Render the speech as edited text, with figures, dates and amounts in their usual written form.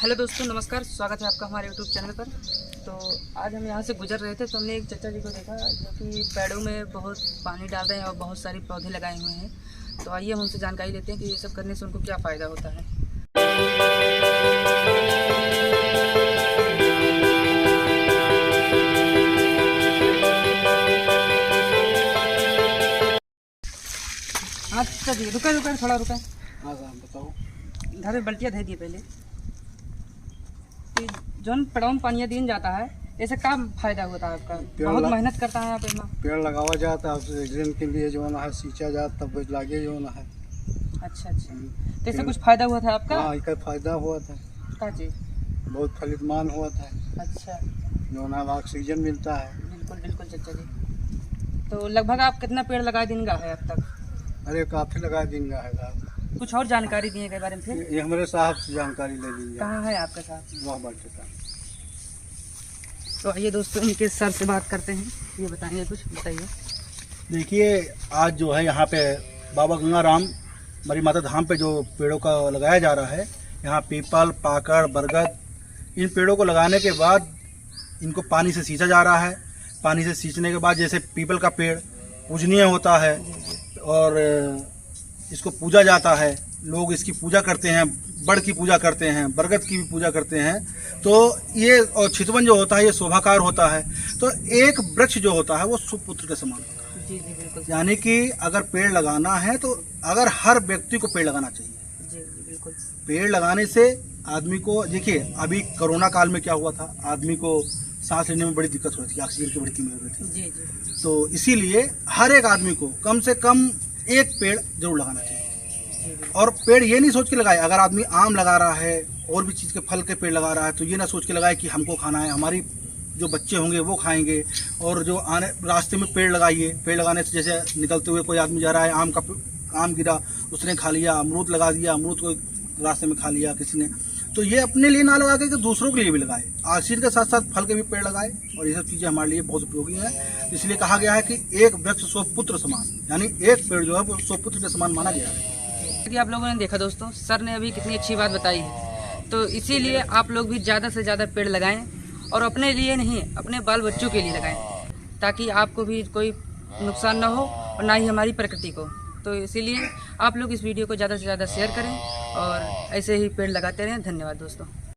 Hello दोस्तों, नमस्कार। स्वागत है आपका हमारे यूट्यूब चैनल पर। तो आज हम यहाँ से गुजर रहे थे तो हमने एक चाचा जी को देखा जो कि पेड़ों में बहुत पानी डाल रहे हैं और बहुत सारे पौधे लगाए हुए हैं। तो आइए हम उनसे जानकारी लेते हैं कि ये सब करने से उनको क्या फ़ायदा होता है। हाँ चाचा जी, रुका रुका थोड़ा रुका। हाँ साहब बताओ। घर में बल्टियाँ दे दिए पहले कि जौन पेड़ों में पानी दिन जाता है, ऐसे का फायदा होता है आपका? बहुत मेहनत करता है आप इसमें। पेड़ लगावा जाता है ऑक्सीजन के लिए जो है सींचा जाता तब लागे जो है। अच्छा, तो इससे कुछ फायदा हुआ था आपका? हाँ, इसका फायदा हुआ था। क्या चीज़? बहुत फलितमान हुआ था। अच्छा, जो है ऑक्सीजन मिलता है। बिल्कुल बिल्कुल चाचा जी। तो लगभग आप कितना पेड़ लगा देंगे है अब तक? अरे काफ़ी लगा देंगे है साहब। कुछ और जानकारी दिए के बारे में फिर? ये हमारे साहब से जानकारी ले लीजिए। कहाँ है आपका साहब? वाह बात साहब। तो आइए दोस्तों, इनके सर से बात करते हैं, ये बताएंगे कुछ। बताइए। देखिए, आज जो है यहाँ पे बाबा गंगाराम मरी माता धाम पे जो पेड़ों का लगाया जा रहा है, यहाँ पीपल, पाकड़, बरगद, इन पेड़ों को लगाने के बाद इनको पानी से सींचा जा रहा है। पानी से सींचने के बाद जैसे पीपल का पेड़ पूजनीय होता है और इसको पूजा जाता है, लोग इसकी पूजा करते हैं, बड़ की पूजा करते हैं, बरगद की भी पूजा करते हैं। तो ये और चितवन जो होता है ये शोभाकार होता है। तो एक वृक्ष जो होता है वो सुपुत्र के समान होता है। जी जी बिल्कुल। यानी कि अगर पेड़ लगाना है तो अगर हर व्यक्ति को पेड़ लगाना चाहिए। जी जी बिल्कुल। पेड़ लगाने से आदमी को, देखिए अभी कोरोना काल में क्या हुआ था, आदमी को सांस लेने में बड़ी दिक्कत हो रही थी, ऑक्सीजन की बड़ी कमी हो रही थी। जी जी। तो इसीलिए हर एक आदमी को कम से कम एक पेड़ जरूर लगाना चाहिए। और पेड़ ये नहीं सोच के लगाए, अगर आदमी आम लगा रहा है और भी चीज़ के फल के पेड़ लगा रहा है तो ये ना सोच के लगाए कि हमको खाना है, हमारी जो बच्चे होंगे वो खाएंगे। और जो आने रास्ते में पेड़ लगाइए, पेड़ लगाने से जैसे निकलते हुए कोई आदमी जा रहा है, आम गिरा उसने खा लिया, अमरूद लगा दिया, अमरूद को रास्ते में खा लिया किसी ने। तो ये अपने लिए ना लगा के दूसरों के लिए भी लगाए, ऑक्सीजन के साथ साथ फल के भी पेड़ लगाए। और ये सब चीज़ें हमारे लिए बहुत उपयोगी हैं। इसलिए कहा गया है कि एक वृक्ष सौ पुत्र समान, यानी एक पेड़ जो है वो 100 पुत्र के समान माना गया है। कि आप लोगों ने देखा दोस्तों, सर ने अभी कितनी अच्छी बात बताई है। तो इसीलिए आप लोग भी ज़्यादा से ज़्यादा पेड़ लगाएं और अपने लिए नहीं, अपने बाल बच्चों के लिए लगाएं, ताकि आपको भी कोई नुकसान ना हो और ना ही हमारी प्रकृति को। तो इसीलिए आप लोग इस वीडियो को ज़्यादा से ज़्यादा शेयर करें और ऐसे ही पेड़ लगाते रहें। धन्यवाद दोस्तों।